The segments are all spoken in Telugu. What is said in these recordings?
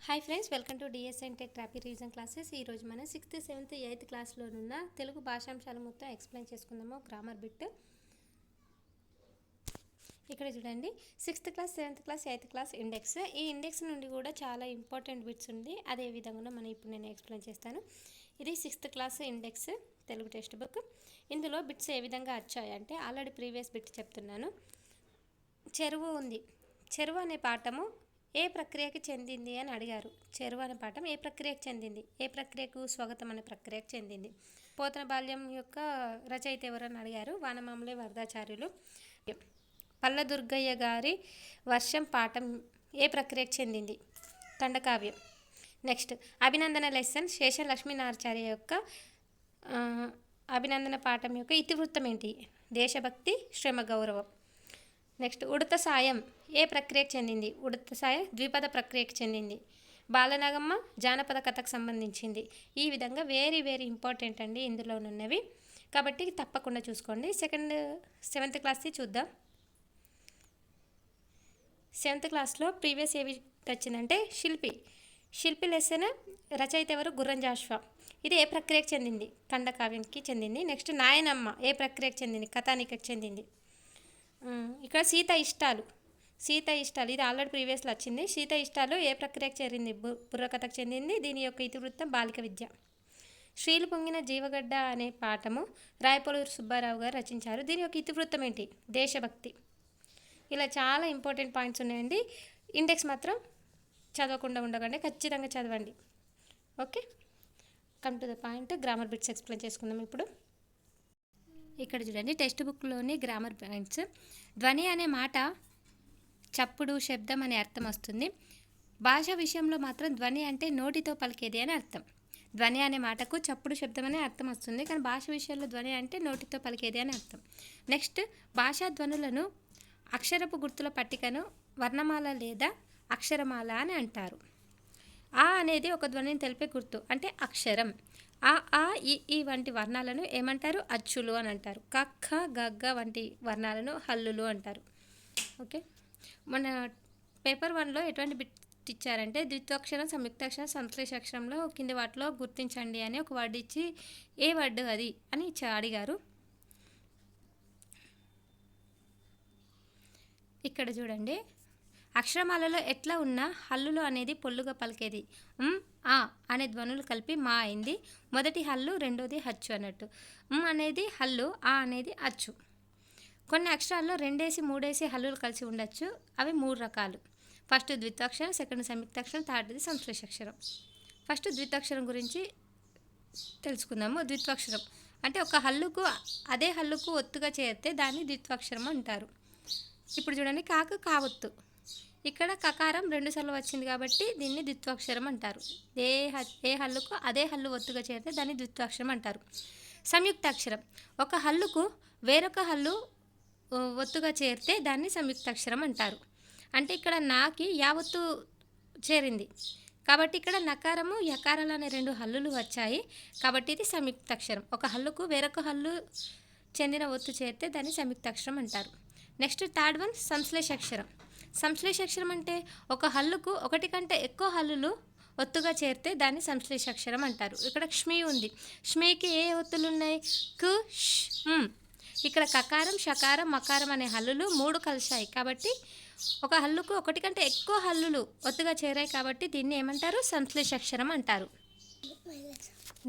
Hi friends, welcome to DSN tech rapid reason classes. ఈరోజు మనం 6th, 7th, 8th క్లాస్లోనున్న తెలుగు భాషాంశాలు మొత్తం ఎక్స్ప్లెయిన్ చేసుకుందాము. గ్రామర్ బిట్ ఇక్కడ చూడండి. 6th class, 7th class, 8th class index. ఈ ఇండెక్స్ నుండి కూడా చాలా ఇంపార్టెంట్ బిట్స్ ఉంది. అదే విధంగా మనం ఇప్పుడు నేను ఎక్స్ప్లెయిన్ చేస్తాను. ఇది 6th class index Telugu text book. ఇందులో బిట్స్ ఏ విధంగా వచ్చాయంటే ఆల్రెడీ ప్రీవియస్ బిట్ చెప్తున్నాను. చెరువు ఉంది. చెరువు అనే పాఠము ఏ ప్రక్రియకి చెందింది అని అడిగారు. చెరువు అనే పాఠం ఏ ప్రక్రియకు చెందింది? ఏ ప్రక్రియకు? స్వాగతం అనే ప్రక్రియకు చెందింది. పోతన బాల్యం యొక్క రచయిత ఎవరని అడిగారు. వానమామలే వరదాచార్యులు. పల్లదుర్గయ్య గారి వర్షం పాఠం ఏ ప్రక్రియకు చెందింది? ఖండకావ్యం. నెక్స్ట్ అభినందన లెసన్ శేష లక్ష్మీనారాచార్య యొక్క అభినందన పాఠం యొక్క ఇతివృత్తం ఏంటి? దేశభక్తి, శ్రమ, గౌరవం. నెక్స్ట్ ఉడత సాయం ఏ ప్రక్రియకు చెందింది? ఉడత సాయం ద్విపద ప్రక్రియకు చెందింది. బాలనాగమ్మ జానపద కథకు సంబంధించింది. ఈ విధంగా వెరీ ఇంపార్టెంట్ అండి ఇందులోనున్నవి, కాబట్టి తప్పకుండా చూసుకోండి. 7th క్లాస్ది చూద్దాం. 7th క్లాస్లో ప్రీవియస్ ఏవి వచ్చిందంటే శిల్పి లెసన్ రచయిత ఎవరు? గుర్రం జాషువా. ఇది ఏ ప్రక్రియకు చెందింది? ఖండకావ్యంకి చెందింది. నెక్స్ట్ నాయనమ్మ ఏ ప్రక్రియకు చెందింది? కథానికకు చెందింది. ఇక్కడ సీత ఇష్టాలు ఇది ఆల్రెడీ ప్రీవియస్లో వచ్చింది. సీత ఇష్టాలు ఏ ప్రక్రియకు చేరింది? బుర్రకథకు చెందింది. దీని యొక్క ఇతివృత్తం బాలిక విద్య. శ్రీలు పొంగిన జీవగడ్డ అనే పాఠము రాయపలూరు సుబ్బారావు గారు రచించారు. దీని యొక్క ఇతివృత్తం ఏంటి? దేశభక్తి. ఇలా చాలా ఇంపార్టెంట్ పాయింట్స్ ఉన్నాయండి. ఇండెక్స్ మాత్రం చదవకుండా ఉండకండి, ఖచ్చితంగా చదవండి. Okay, come to the point. Grammar bits explain చేసుకుందాం ఇప్పుడు. ఇక్కడ చూడండి, టెక్స్ట్ బుక్లోని గ్రామర్ పాయింట్స్. ధ్వని అనే మాట చప్పుడు, శబ్దం అనే అర్థం వస్తుంది. భాష విషయంలో మాత్రం ధ్వని అంటే నోటితో పలికేది అని అర్థం. ధ్వని అనే మాటకు చప్పుడు, శబ్దం అనే అర్థం వస్తుంది, కానీ భాష విషయంలో ధ్వని అంటే నోటితో పలికేది అని అర్థం. నెక్స్ట్ భాషా ధ్వనులను అక్షరపు గుర్తుల పట్టికను వర్ణమాల లేదా అక్షరమాల అని అంటారు. ఆ అనేది ఒక ధ్వనిని తెలిపే గుర్తు, అంటే అక్షరం. ఆ ఈ వంటి వర్ణాలను ఏమంటారు? అచ్చులు అని అంటారు. కక్క, గగ్గ వంటి వర్ణాలను హల్లులు అంటారు. ఓకే, మన పేపర్ 1లో ఎటువంటి బిట్ ఇచ్చారంటే ద్విత్వాక్షరం, సంయుక్తాక్షరం, సంశ్లేషాక్షరంలో కింది వాటిలో గుర్తించండి అని ఒక వర్డ్ ఇచ్చి ఏ వర్డ్ అది అని అడిగారు. ఇక్కడ చూడండి, అక్షరమాలలో ఎట్లా ఉన్నా హల్లులు అనేది పొల్లుగా పలికేది. ఆ అనే ధ్వనులు కలిపి మా అయింది. మొదటి హల్లు, రెండోది హచ్చు అన్నట్టు. అనేది హల్లు, ఆ అనేది అచ్చు. కొన్ని అక్షరాల్లో 2 3 హల్లులు కలిసి ఉండొచ్చు. అవి 3 రకాలు. ఫస్ట్ ద్విత్వాక్షరం, సెకండ్ సంయుక్తాక్షరం, థర్డ్ది సంశ్లేషాక్షరం. ఫస్ట్ ద్విత్వాక్షరం గురించి తెలుసుకుందాము. ద్విత్వాక్షరం అంటే ఒక హల్లుకు అదే హల్లుకు ఒత్తుగా చేరితే దాన్ని ద్విత్వాక్షరం అంటారు. ఇప్పుడు చూడండి, కాకు, కావొత్తు. ఇక్కడ కకారం 2 సార్లు వచ్చింది కాబట్టి దీన్ని ద్విత్వాక్షరం అంటారు. ఏ హల్లుకు అదే హల్లు ఒత్తుగా చేరితే దాన్ని ద్విత్వాక్షరం అంటారు. సంయుక్తాక్షరం ఒక హల్లుకు వేరొక హల్లు ఒత్తుగా చేరితే దాన్ని సంయుక్తాక్షరం అంటారు. అంటే ఇక్కడ నాకి యావత్తు చేరింది కాబట్టి ఇక్కడ నకారము, యకారాలు అనే 2 హల్లులు వచ్చాయి కాబట్టి ఇది సంయుక్తాక్షరం. ఒక హల్లుకు వేరొక హల్లు చెందిన ఒత్తు చేరితే దాన్ని సంయుక్తాక్షరం అంటారు. నెక్స్ట్ థర్డ్ వన్ సంశ్లేషాక్షరం. సంశ్లేషాక్షరం అంటే ఒక హల్లుకు ఒకటి కంటే ఎక్కువ హల్లులు ఒత్తుగా చేరితే దాన్ని సంశ్లేషాక్షరం అంటారు. ఇక్కడ ష్మీ ఉంది. ష్మీకి ఏ ఒత్తులు ఉన్నాయి? కు, ష్, ఇక్కడ కకారం, షకారం, మకారం అనే హల్లులు 3 కలిశాయి కాబట్టి ఒక హల్లుకు ఒకటి కంటే ఎక్కువ హల్లులు ఒత్తుగా చేరాయి కాబట్టి దీన్ని ఏమంటారు? సంశ్లేషాక్షరం అంటారు.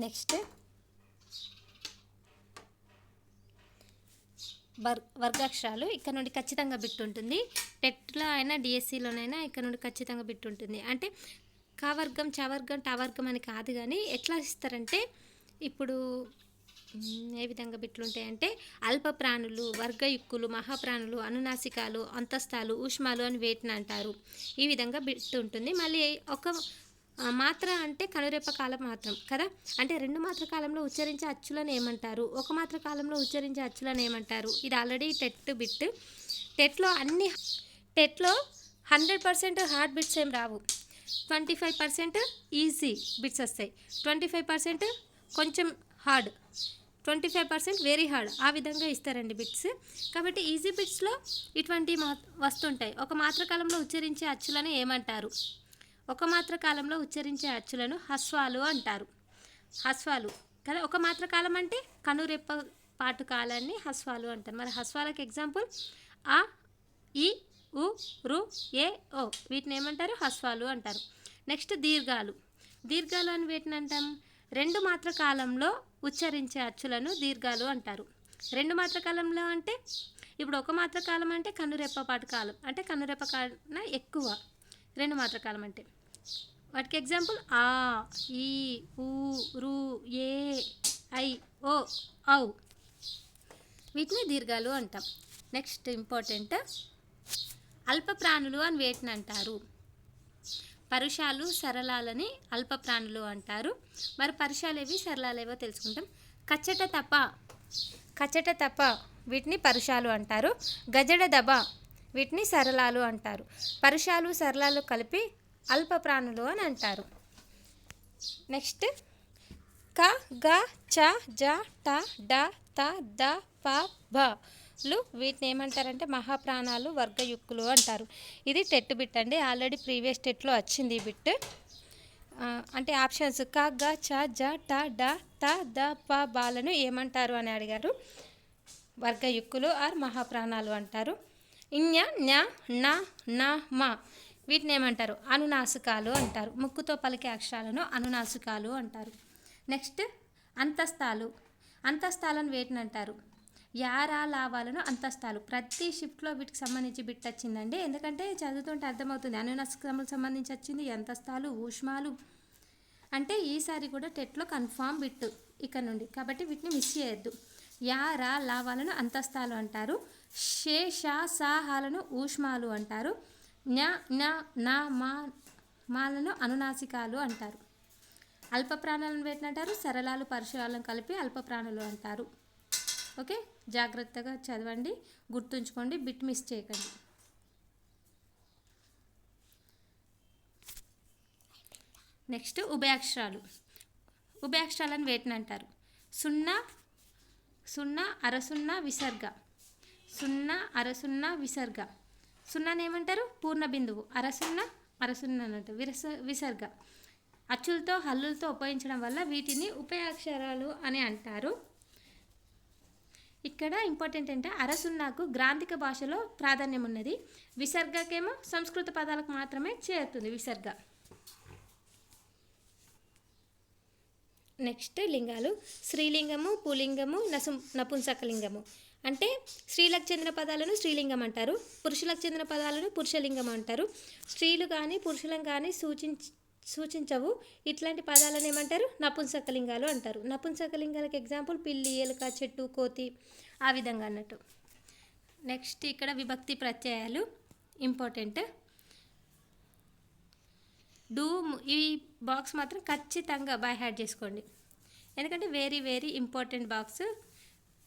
నెక్స్ట్ వర్గాక్షరాలు. ఇక్కడ నుండి ఖచ్చితంగా బిట్ ఉంటుంది. టెట్లో అయినా డిఎస్సిలోనైనా ఇక్కడ నుండి ఖచ్చితంగా బిట్ ఉంటుంది. అంటే కావర్గం, చవర్గం, టవర్గం అని కాదు, కానీ ఎట్లా ఇస్తారంటే ఇప్పుడు ఏ విధంగా బిట్లు ఉంటాయంటే అల్ప ప్రాణులు, వర్గయుక్కులు, మహాప్రాణులు, అనునాసికాలు, అంతస్తాలు, ఊష్మాలు అని వేటిని అంటారు. ఈ విధంగా బిట్ ఉంటుంది. మళ్ళీ ఒక మాత్ర అంటే కనురెప్ప కాలం మాత్రం కదా, అంటే 2 మాత్ర కాలంలో ఉచ్చరించే అచ్చులను ఏమంటారు? ఒక మాత్ర కాలంలో ఉచ్చరించే అచ్చులను ఏమంటారు? ఇది ఆల్రెడీ టెట్ బిట్. టెట్లో 100% హార్డ్ బిట్స్ ఏం రావు. 25% ఈజీ బిట్స్ వస్తాయి, 25% కొంచెం హార్డ్, 25% వెరీ హార్డ్. ఆ విధంగా ఇస్తారండి బిట్స్. కాబట్టి ఈజీ బిట్స్లో ఇటువంటి వస్తుంటాయి. ఒక మాత్రకాలంలో ఉచ్చరించే అచ్చులను ఏమంటారు? ఒక మాత్ర కాలంలో ఉచ్చరించే అచ్చులను హ్రస్వాలు అంటారు. హ్రస్వాలు కదా. ఒక మాత్ర కాలం అంటే కనురెప్ప పాటు కాలాన్ని హ్రస్వాలు అంటారు. మరి హ్రస్వాలకు ఎగ్జాంపుల్ ఆ, ఈ, ఉ, రు, ఏ, ఓ, వీటిని ఏమంటారు? హ్రస్వాలు అంటారు. నెక్స్ట్ దీర్ఘాలు. దీర్ఘాలు అని వీటిని అంటాం, రెండు మాత్ర కాలంలో ఉచ్చరించే అచ్చులను దీర్ఘాలు అంటారు. రెండు మాత్ర కాలంలో అంటే ఇప్పుడు ఒక మాత్ర కాలం అంటే కనురెప్పపాటు కాలం, అంటే కనురెప్ప కన్నా ఎక్కువ. రెండు మాత్ర కాలం అంటే వాటికి ఎగ్జాంపుల్ ఆ, ఈ, ఊ, రు, ఏ, ఐ, ఓ, ఔ, వీటిని దీర్ఘాలు అంటాం. నెక్స్ట్ ఇంపార్టెంట్, అల్ప ప్రాణులు అని వీటిని అంటారు. పరుషాలు సరళాలని అల్ప ప్రాణులు అంటారు. మరి పరుషాలు ఏవి, సరళాలు ఏవో తెలుసుకుంటాం. కచ్చట తప వీటిని పరుషాలు అంటారు. గజడ దబ వీటిని సరళాలు అంటారు. పరుషాలు సరళాలు కలిపి అల్ప ప్రాణులు అని అంటారు. నెక్స్ట్ క, గ, చ, జ, ట, డ, త, ద, ప, భ లు వీటిని ఏమంటారంటే మహాప్రాణాలు వర్గయుక్కులు అంటారు. ఇది టెట్ బిట్ అండి, ఆల్రెడీ ప్రీవియస్ టెట్లో వచ్చింది ఈ బిట్. అంటే ఆప్షన్స్ క, గ, చ, జ, ట, డ, త, ద, ప, బాలను ఏమంటారు అని అడిగారు. వర్గయుక్కులు ఆర్ మహాప్రాణాలు అంటారు. ఇన్య, న్య, న, న, మ వీటిని ఏమంటారు? అనునాసికాలు అంటారు. ముక్కుతో పలికే అక్షరాలను అనునాసికాలు అంటారు. నెక్స్ట్ అంతస్తాలు. అంతస్తాలను వీటిని అంటారు. యారా లావాలను అంతస్తాలు. ప్రతి షిఫ్ట్లో వీటికి సంబంధించి బిట్ వచ్చిందండి, ఎందుకంటే చదువుతుంటే అర్థమవుతుంది. అనునాసికములకు సంబంధించి వచ్చింది, అంతస్తాలు, ఊష్మాలు అంటే ఈసారి కూడా టెట్లో కన్ఫామ్ బిట్ ఇక్కడ నుండి, కాబట్టి వీటిని మిస్ చేయొద్దు. యారా లావాలను అంతస్తాలు అంటారు. షే, షా, సాహాలను ఊష్మాలు అంటారు. న్య, న, నా, మాలను అనునాసికాలు అంటారు. అల్ప ప్రాణాలను పెట్టినంటారు. సరళాలు పరుషాలను కలిపి అల్ప ప్రాణులు అంటారు. ఓకే, జాగ్రత్తగా చదవండి, గుర్తుంచుకోండి, బిట్ మిస్ చేయకండి. నెక్స్ట్ ఉభయాక్షరాలు. ఉభయాక్షరాలను వేటిని అంటారు? సున్నా, సున్నా, అరసున్నా, విసర్గ. సున్నా, అరసున్నా, విసర్గ. సున్నాని ఏమంటారు? పూర్ణ బిందువు. అరసున్నా, అరసున్నా అంటారు. విసర్గ. అచ్చులతో హల్లులతో ఉపయోగించడం వల్ల వీటిని ఉభయాక్షరాలు అని అంటారు. ఇక్కడ ఇంపార్టెంట్ అంటే అరసున్నాకు గ్రాంధిక భాషలో ప్రాధాన్యం ఉన్నది, విసర్గకేమో సంస్కృత పదాలకు మాత్రమే చేరుతుంది విసర్గ. నెక్స్ట్ లింగాలు. స్త్రీలింగము, పులింగము, నపుంసకలింగము. అంటే స్త్రీలకు చెందిన పదాలను స్త్రీలింగం అంటారు, పురుషులకు చెందిన పదాలను పురుషలింగం అంటారు. స్త్రీలు కానీ పురుషులను కానీ సూచించవు ఇట్లాంటి పదాలను ఏమంటారు? నపుంసకలింగాలు అంటారు. నపుంసకలింగాలకు ఎగ్జాంపుల్ పిల్లి, ఎలుక, చెట్టు, కోతి, ఆ విధంగా అన్నట్టు. నెక్స్ట్ ఇక్కడ విభక్తి ప్రత్యయాలు ఇంపార్టెంట్. ఈ బాక్స్ మాత్రం ఖచ్చితంగా బై హ్యాడ్ చేసుకోండి, ఎందుకంటే very very important box.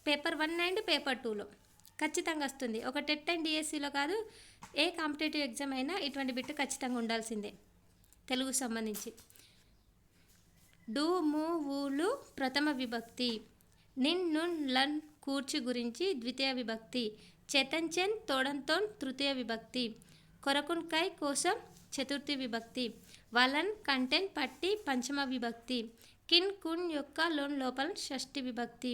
Paper 1 and paper 2లో ఖచ్చితంగా వస్తుంది. ఒక టెట్ అండ్ డిఎస్సిలో కాదు, ఏ కాంపిటేటివ్ ఎగ్జామ్ అయినా ఇటువంటి బిట్ ఖచ్చితంగా ఉండాల్సిందే తెలుగుకు సంబంధించి. డు, ము, ఊలు ప్రథమ విభక్తి. నిన్, నున్, లన్, కూర్చి గురించి ద్వితీయ విభక్తి. చేతన్చెన్, తోడంతోన్ తృతీయ విభక్తి. కొరకున్, కై, కోసం చతుర్థి విభక్తి. వలన్, కంటెన్, పట్టి పంచమ విభక్తి. కిన్, కున్, యొక్క, లోన్, లోపల షష్ఠి విభక్తి.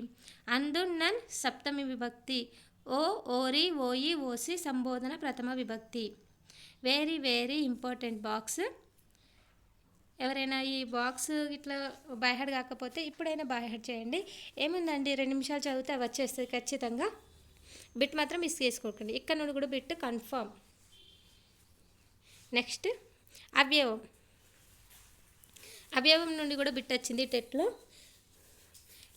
అందున్, నన్ సప్తమి విభక్తి. ఓ, ఓరి, ఓయి, ఓసి సంబోధన ప్రథమ విభక్తి. Very very important box. ఎవరైనా ఈ బాక్స్ ఇట్లా బైహెడ్ కాకపోతే ఇప్పుడైనా బైహెడ్ చేయండి. ఏముందండి, 2 నిమిషాలు చదివితే అవి వచ్చేస్తుంది ఖచ్చితంగా. బిట్ మాత్రం మిస్ చేసుకోకండి, ఇక్కడ నుండి కూడా బిట్ కన్ఫామ్. నెక్స్ట్ అవయవం. అవయవం నుండి కూడా బిట్ వచ్చింది టెట్లో.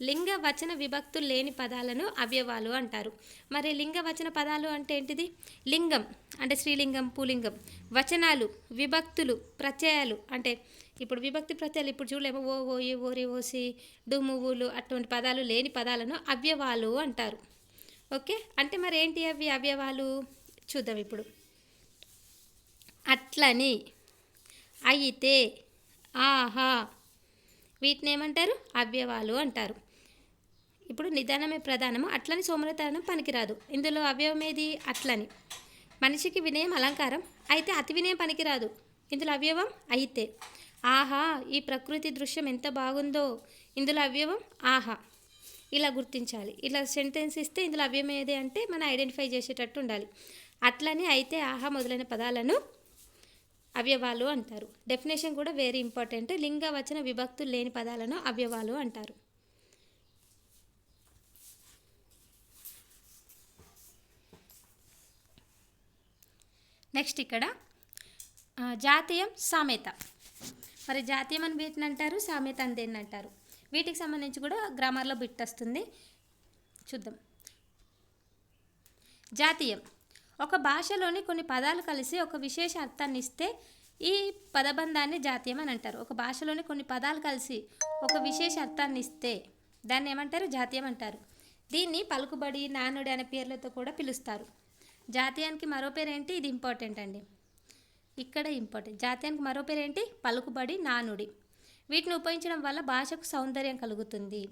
లింగ వచన విభక్తులు లేని పదాలను అవయవాలు అంటారు. మరి లింగ వచన పదాలు అంటే ఏంటిది? లింగం అంటే స్త్రీలింగం, పులింగం. వచనాలు, విభక్తులు, ప్రత్యయాలు అంటే ఇప్పుడు విభక్తి ప్రత్యయాలు ఇప్పుడు చూడలేము, ఓ, ఓయి, ఓరి, ఓసి, డుమువులు అటువంటి పదాలు లేని పదాలను అవయవాలు అంటారు. ఓకే, అంటే మరి ఏంటి అవి అవయవాలు చూద్దాం ఇప్పుడు. అట్లని, అయితే, ఆహా వీటిని ఏమంటారు? అవయవాలు అంటారు. ఇప్పుడు నిదానమే ప్రధానము, అట్లని సోమరతనం పనికిరాదు. ఇందులో అవయవం ఏది? అట్లని. మనిషికి వినయం అలంకారం, అయితే అతి వినయం పనికిరాదు. ఇందులో అవ్యవం అయితే. ఆహా ఈ ప్రకృతి దృశ్యం ఎంత బాగుందో, ఇందులో అవ్యవం ఆహా. ఇలా గుర్తించాలి. ఇలా సెంటెన్స్ ఇస్తే ఇందులో అవ్యయం ఏది అంటే మనం ఐడెంటిఫై చేసేటట్టు ఉండాలి. అట్లని అయితే ఆహా మొదలైన పదాలను అవ్యవాలు అంటారు. డెఫినేషన్ కూడా వెరీ ఇంపార్టెంట్. లింగ వచన విభక్తులు లేని పదాలను అవ్యవాలు అంటారు. నెక్స్ట్ ఇక్కడ జాతీయం సామెత. మరి జాతీయం అని వీటిని అంటారు, సామెత అని దేన్ని అంటారు? వీటికి సంబంధించి కూడా గ్రామర్లో బిట్ వస్తుంది, చూద్దాం. జాతీయం ఒక భాషలోని కొన్ని పదాలు కలిసి ఒక విశేష అర్థాన్ని ఇస్తే ఈ పదబంధాన్ని జాతీయం అని అంటారు. ఒక భాషలోని కొన్ని పదాలు కలిసి ఒక విశేష అర్థాన్ని ఇస్తే దాన్ని ఏమంటారు? జాతీయం అంటారు. దీన్ని పలుకుబడి, నానుడి అనే పేర్లతో కూడా పిలుస్తారు. జాతీయానికి మరో పేరు ఏంటి? ఇది ఇంపార్టెంట్ అండి, ఇక్కడ ఇంపార్టెంట్. జాతీయానికి మరో పేరు ఏంటి? పలుకుబడి, నానుడి. వీటిని ఉపయోగించడం వల్ల భాషకు సౌందర్యం కలుగుతుంది.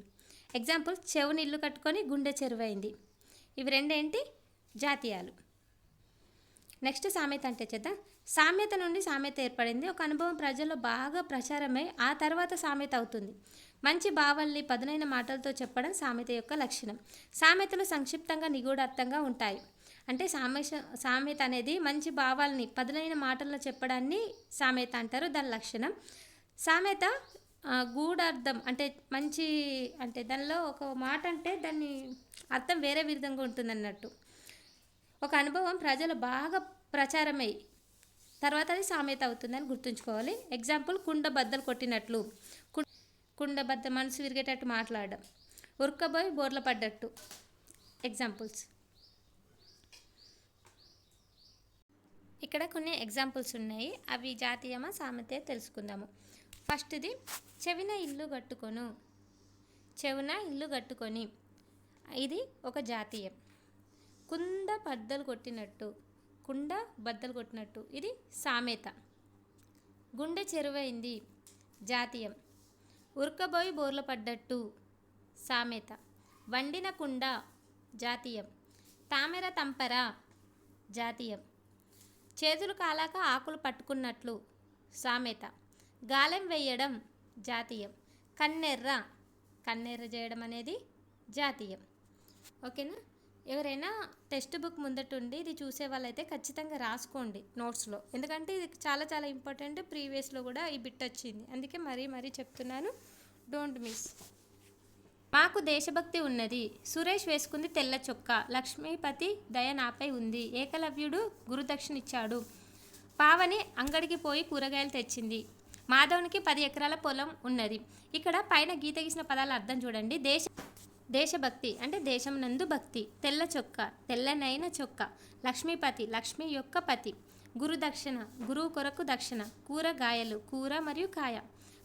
ఎగ్జాంపుల్, చెవుని ఇల్లు కట్టుకొని గుండె చెరువైంది. ఇవి రెండేంటి? జాతీయాలు. నెక్స్ట్ సామెత అంటే చేద్దాం. సామెత నుండి సామెత ఏర్పడింది. ఒక అనుభవం ప్రజల్లో బాగా ప్రచారమై ఆ తర్వాత సామెత అవుతుంది. మంచి భావాల్ని పదునైన మాటలతో చెప్పడం సామెత యొక్క లక్షణం. సామెతలు సంక్షిప్తంగా నిగూఢార్థంగా ఉంటాయి. అంటే సామెత అనేది మంచి భావాల్ని పదునైన మాటల్లో చెప్పడాన్ని సామెత అంటారు, దాని లక్షణం. సామెత గూఢార్థం అంటే మంచి, అంటే దానిలో ఒక మాట అంటే దాన్ని అర్థం వేరే విధంగా ఉంటుంది అన్నట్టు. ఒక అనుభవం ప్రజలు బాగా ప్రచారమై తర్వాత అది సామెత అవుతుందని గుర్తుంచుకోవాలి. ఎగ్జాంపుల్, కుండ బద్దలు కొట్టినట్లు, కుండ బద్ద మనసు విరిగేటట్టు మాట్లాడడం, ఉరకబోయి బోర్ల పడ్డట్టు. ఎగ్జాంపుల్స్. ఇక్కడ కొన్ని ఎగ్జాంపుల్స్ ఉన్నాయి, అవి జాతీయమా సామెత తెలుసుకుందాము. ఫస్ట్ది, చెవిన ఇల్లు కట్టుకొను. చెవున ఇల్లు కట్టుకొని, ఇది ఒక జాతీయం. కుండ బద్దలు కొట్టినట్టు, కుండ బద్దలు కొట్టినట్టు, ఇది సామెత. గుండె చెరువైంది, జాతీయం. ఉరకబోయి బోర్ల పడ్డట్టు, సామెత. వండిన కుండ, జాతీయం. తామెర తంపర, జాతీయం. చేతులు కాలాక ఆకులు పట్టుకున్నట్లు, సామెత. గాలెం వేయడం, జాతీయం. కన్నెర్ర చేయడం అనేది జాతీయం. ఓకేనా? ఎవరైనా టెక్స్ట్ బుక్ ముందటుండి ఇది చూసే వాళ్ళైతే ఖచ్చితంగా రాసుకోండి నోట్స్లో, ఎందుకంటే ఇది చాలా చాలా ఇంపార్టెంట్. ప్రీవియస్లో కూడా ఈ బిట్ వచ్చింది, అందుకే మరీ చెప్తున్నాను, డోంట్ మిస్. మాకు దేశభక్తి ఉన్నది. సురేష్ వేసుకుంది తెల్ల చొక్కా. లక్ష్మీపతి దయ నాపై ఉంది. ఏకలవ్యుడు గురుదక్షిణ ఇచ్చాడు. పావని అంగడికి పోయి కూరగాయలు తెచ్చింది. మాధవునికి 10 ఎకరాల పొలం ఉన్నది. ఇక్కడ పైన గీత గీసిన పదాల అర్థం చూడండి. దేశభక్తి అంటే దేశం నందు భక్తి. తెల్ల చొక్కా, తెల్లనైన చొక్కా. లక్ష్మీపతి, లక్ష్మి యొక్క పతి. గురుదక్షిణ, గురువు కొరకు దక్షిణ. కూరగాయలు, కూర మరియు కాయ.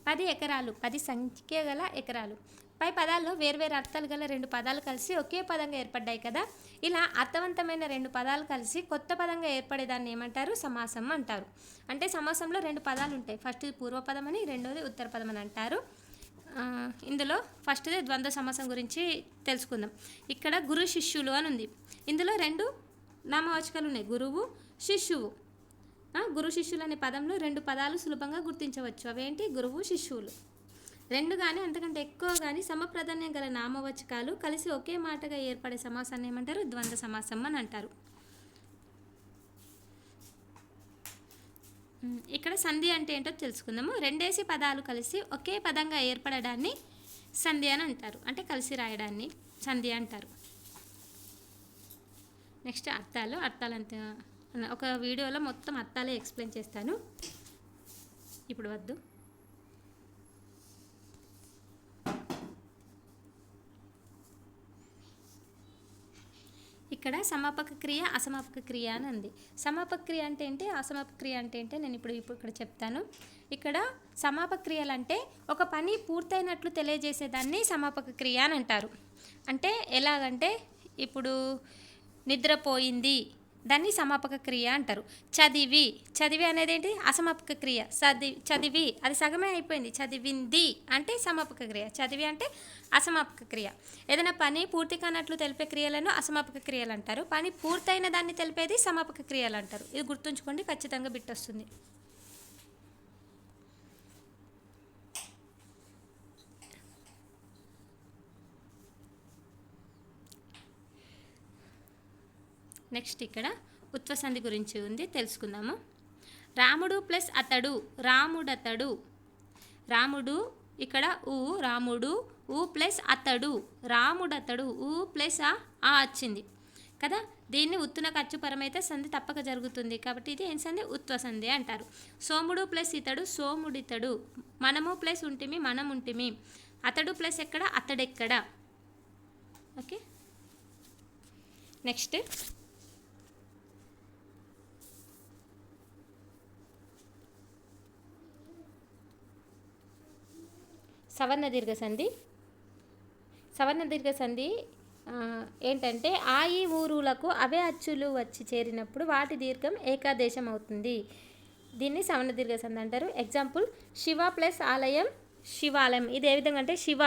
10 ఎకరాలు, 10 సంఖ్య గల ఎకరాలు. పై పదాల్లో వేర్వేరు అర్థాలు గల 2 పదాలు కలిసి ఒకే పదంగా ఏర్పడ్డాయి కదా. ఇలా అర్థవంతమైన 2 పదాలు కలిసి కొత్త పదంగా ఏర్పడేదాన్ని ఏమంటారు? సమాసం అంటారు. అంటే సమాసంలో 2 పదాలు ఉంటాయి. ఫస్ట్ పూర్వపదం అని, రెండోది ఉత్తర పదం అని అంటారు. ఇందులో ఫస్ట్ది ద్వంద్వ సమాసం గురించి తెలుసుకుందాం. ఇక్కడ గురు శిష్యులు అని ఉంది. ఇందులో 2 నామవాచకాలు ఉన్నాయి, గురువు, శిష్యువు. గురు శిష్యులు అనే పదంలో 2 పదాలు సులభంగా గుర్తించవచ్చు. అవేంటి? గురువు, శిష్యువులు. 2 కానీ అంతకంటే ఎక్కువ కానీ సమప్రాధాన్యం గల నామవాచకాలు కలిసి ఒకే మాటగా ఏర్పడే సమాసాన్ని ఏమంటారు? ద్వంద్వ సమాసం అని అంటారు. ఇక్కడ సంధి అంటే ఏంటో తెలుసుకుందాము. 2 పదాలు కలిసి ఒకే పదంగా ఏర్పడడాన్ని సంధి అని అంటారు, అంటే కలిసి రాయడాన్ని సంధి అంటారు. నెక్స్ట్ అర్థాలంతా ఒక వీడియోలో మొత్తం అర్థాలే ఎక్స్ప్లెయిన్ చేస్తాను, ఇప్పుడు వద్దు. ఇక్కడ సమాపక క్రియ, అసమాపక క్రియ అని ఉంది. సమాపక క్రియ అంటే ఏంటి, అసమాపక క్రియ అంటే ఏంటి నేను ఇప్పుడు ఇక్కడ చెప్తాను. ఇక్కడ సమాపక క్రియలు అంటే ఒక పని పూర్తయినట్లు తెలియజేసేదాన్ని సమాపక క్రియ అని అంటారు. అంటే ఎలాగంటే ఇప్పుడు నిద్రపోయింది, దాన్ని సమాపక క్రియ అంటారు. చదివి అనేది ఏంటి? అసమాపక క్రియ. చదివి అది సగమే అయిపోయింది, చదివింది అంటే సమాపక క్రియ. చదివి అంటే అసమాపక క్రియ. ఏదైనా పని పూర్తి కానట్లు తెలిపే క్రియలను అసమాపక క్రియలు అంటారు. పని పూర్తయిన దాన్ని తెలిపేది సమాపక క్రియలు అంటారు. ఇది గుర్తుంచుకోండి, ఖచ్చితంగా బిట్ వస్తుంది. నెక్స్ట్ ఇక్కడ ఉత్వసంధి గురించి ఉంది, తెలుసుకుందాము. రాముడు ప్లస్ అతడు, రాముడతడు. రాముడు ఇక్కడ రాముడు, ప్లస్ అతడు, రాముడతడు, ప్లస్ ఆ వచ్చింది కదా. దీన్ని ఉత్తునకు అచ్చుపరమైతే సంధి తప్పక జరుగుతుంది కాబట్టి ఇది ఏం సంధి? ఉత్వసంధి అంటారు. సోముడు ప్లస్ ఇతడు, సోముడితడు. మనము ప్లస్ ఉంటిమి, మనం ఉంటిమి. అతడు ప్లస్ ఎక్కడ? అతడెక్కడ. ఓకే. నెక్స్ట్ సవర్ణ దీర్ఘ సంధి. సవర్ణ దీర్ఘ సంధి ఏంటంటే ఆ ఈ ఊరులకు అవే అచ్చులు వచ్చి చేరినప్పుడు వాటి దీర్ఘం ఏకాదేశం అవుతుంది. దీన్ని సవర్ణ దీర్ఘ సంధి అంటారు. ఎగ్జాంపుల్ శివ ప్లస్ ఆలయం, శివాలయం. ఇది ఏ విధంగా అంటే శివ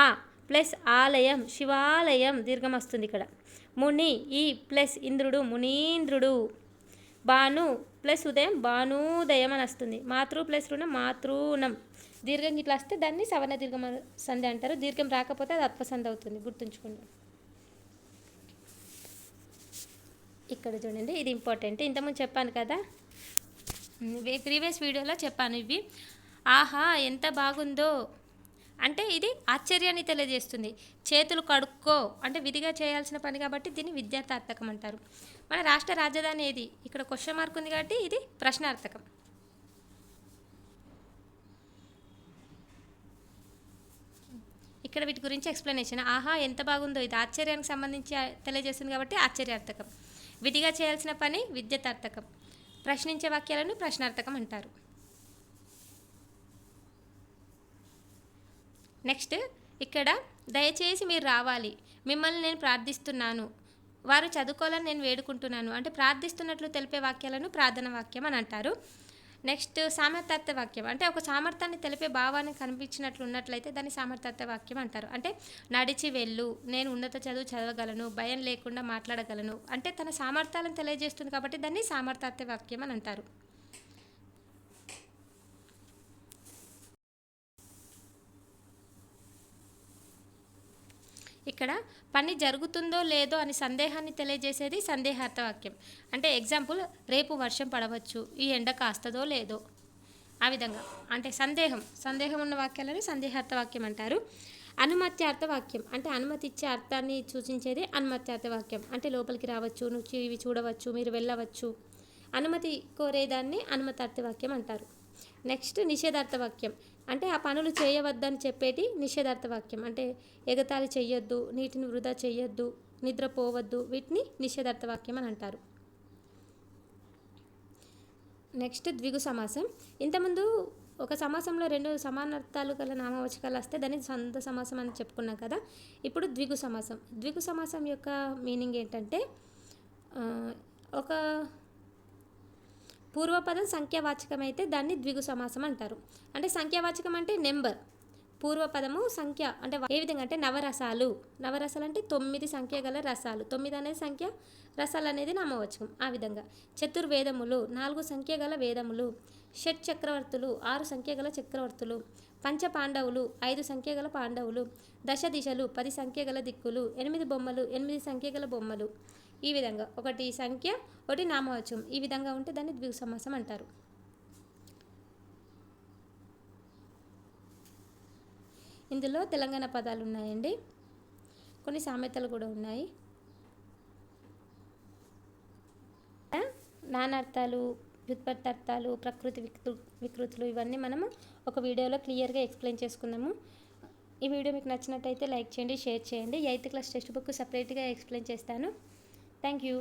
ఆ ప్లస్ ఆలయం, శివాలయం దీర్ఘం వస్తుంది ఇక్కడ. ముని ఈ ప్లస్ ఇంద్రుడు, మునీంద్రుడు. భాను ప్లస్ ఉదయం, భానూదయం అని వస్తుంది. మాతృ ప్లస్ రుణం, మాతృనం. దీర్ఘం ఇట్లా వస్తే దాన్ని సవర్ణ దీర్ఘం సంధి అంటారు. దీర్ఘం రాకపోతే అది అత్వసంధి అవుతుంది, గుర్తుంచుకోండి. ఇక్కడ చూడండి, ఇది ఇంపార్టెంట్. ఇంతకుముందు చెప్పాను కదా, ప్రీవియస్ వీడియోలో చెప్పాను ఇవి. ఆహా ఎంత బాగుందో అంటే ఇది ఆశ్చర్యాన్ని తెలియజేస్తుంది. చేతులు కడుక్కో అంటే విధిగా చేయాల్సిన పని కాబట్టి దీన్ని విద్యార్థార్థకం అంటారు. మన రాష్ట్ర రాజధాని ఏది? ఇక్కడ క్వశ్చన్ మార్క్ ఉంది కాబట్టి ఇది ప్రశ్నార్థకం. ఇక్కడ వీటి గురించి ఎక్స్ప్లెనేషన్. ఆహా ఎంత బాగుందో ఇది ఆశ్చర్యానికి సంబంధించి తెలియజేస్తుంది కాబట్టి ఆశ్చర్యార్థకం. విధిగా చేయాల్సిన పని విద్యార్థకం. ప్రశ్నించే వాక్యాలను ప్రశ్నార్థకం అంటారు. నెక్స్ట్ ఇక్కడ దయచేసి మీరు రావాలి, మిమ్మల్ని నేను ప్రార్థిస్తున్నాను, వారు చదువుకోవాలని నేను వేడుకుంటున్నాను అంటే ప్రార్థిస్తున్నట్లు తెలిపే వాక్యాలను ప్రార్థన వాక్యం అని అంటారు. నెక్స్ట్ సామర్థ్యార్థ వాక్యం అంటే ఒక సామర్థ్యాన్ని తెలిపే భావాన్ని కనిపించినట్లు ఉన్నట్లయితే దాన్ని సామర్థ్యార్థ వాక్యం అంటారు. అంటే నడిచి వెళ్ళు, నేను ఉన్నత చదువు చదవగలను, భయం లేకుండా మాట్లాడగలను అంటే తన సామర్థ్యాలను తెలియజేస్తుంది కాబట్టి దాన్ని సామర్థ్యార్థ వాక్యం అని అంటారు. ఇక్కడ పని జరుగుతుందో లేదో అని సందేహాన్ని తెలియజేసేది సందేహార్థ వాక్యం. అంటే ఎగ్జాంపుల్ రేపు వర్షం పడవచ్చు, ఈ ఎండ కాస్తదో లేదో, ఆ విధంగా అంటే సందేహం ఉన్న వాక్యాలను సందేహార్థ వాక్యం అంటారు. అనుమత్యార్థ వాక్యం అంటే అనుమతి ఇచ్చే అర్థాన్ని సూచించేది అనుమత్యార్థ వాక్యం. అంటే లోపలికి రావచ్చు, నువ్వు ఇవి చూడవచ్చు, మీరు వెళ్ళవచ్చు, అనుమతి కోరేదాన్ని అనుమతార్థ వాక్యం అంటారు. నెక్స్ట్ నిషేధార్థ వాక్యం అంటే ఆ పనులు చేయవద్దని చెప్పేది నిషేధార్థ వాక్యం. అంటే ఎగతాళి చెయ్యొద్దు, నీటిని వృధా చెయ్యొద్దు, నిద్రపోవద్దు, వీటిని నిషేధార్థ వాక్యం అని అంటారు. నెక్స్ట్ ద్విగు సమాసం. ఇంతకుముందు ఒక సమాసంలో రెండు సమానార్థాలు గల నామవాచకాలు వస్తే దాన్ని ద్వంద్వ సమాసం అని చెప్పుకున్నాం కదా. ఇప్పుడు ద్విగు సమాసం. ద్విగు సమాసం యొక్క మీనింగ్ ఏంటంటే ఒక పూర్వపదం సంఖ్యావాచకం అయితే దాన్ని ద్విగు సమాసం అంటారు. అంటే సంఖ్యావాచకం అంటే నెంబర్, పూర్వపదము సంఖ్య అంటే ఏ విధంగా అంటే నవరసాలు అంటే 9 సంఖ్య గల రసాలు, 9 అనేది సంఖ్య, రసాలు అనేది నామవాచకం. ఆ విధంగా చతుర్వేదములు 4 సంఖ్య గల వేదములు, షట్ చక్రవర్తులు 6 సంఖ్య గల చక్రవర్తులు, పంచ పాండవులు 5 సంఖ్య గల పాండవులు, దశ దిశలు 10 సంఖ్య గల దిక్కులు, 8 బొమ్మలు 8 సంఖ్య గల బొమ్మలు. ఈ విధంగా ఒకటి సంఖ్య ఒకటి నామవాచకం, ఈ విధంగా ఉంటే దాన్ని ద్విగు సమాసం అంటారు. ఇందులో తెలంగాణ పదాలు ఉన్నాయండి, కొన్ని సామెతలు కూడా ఉన్నాయి. నానార్థాలు, వ్యుత్పత్తార్థాలు, ప్రకృతి వికృతులు ఇవన్నీ మనము ఒక వీడియోలో క్లియర్గా ఎక్స్ప్లెయిన్ చేసుకున్నాము. ఈ వీడియో మీకు నచ్చినట్టయితే లైక్ చేయండి, షేర్ చేయండి. 8th క్లాస్ టెక్స్ట్ బుక్ సపరేట్గా ఎక్స్ప్లెయిన్ చేస్తాను. Thank you.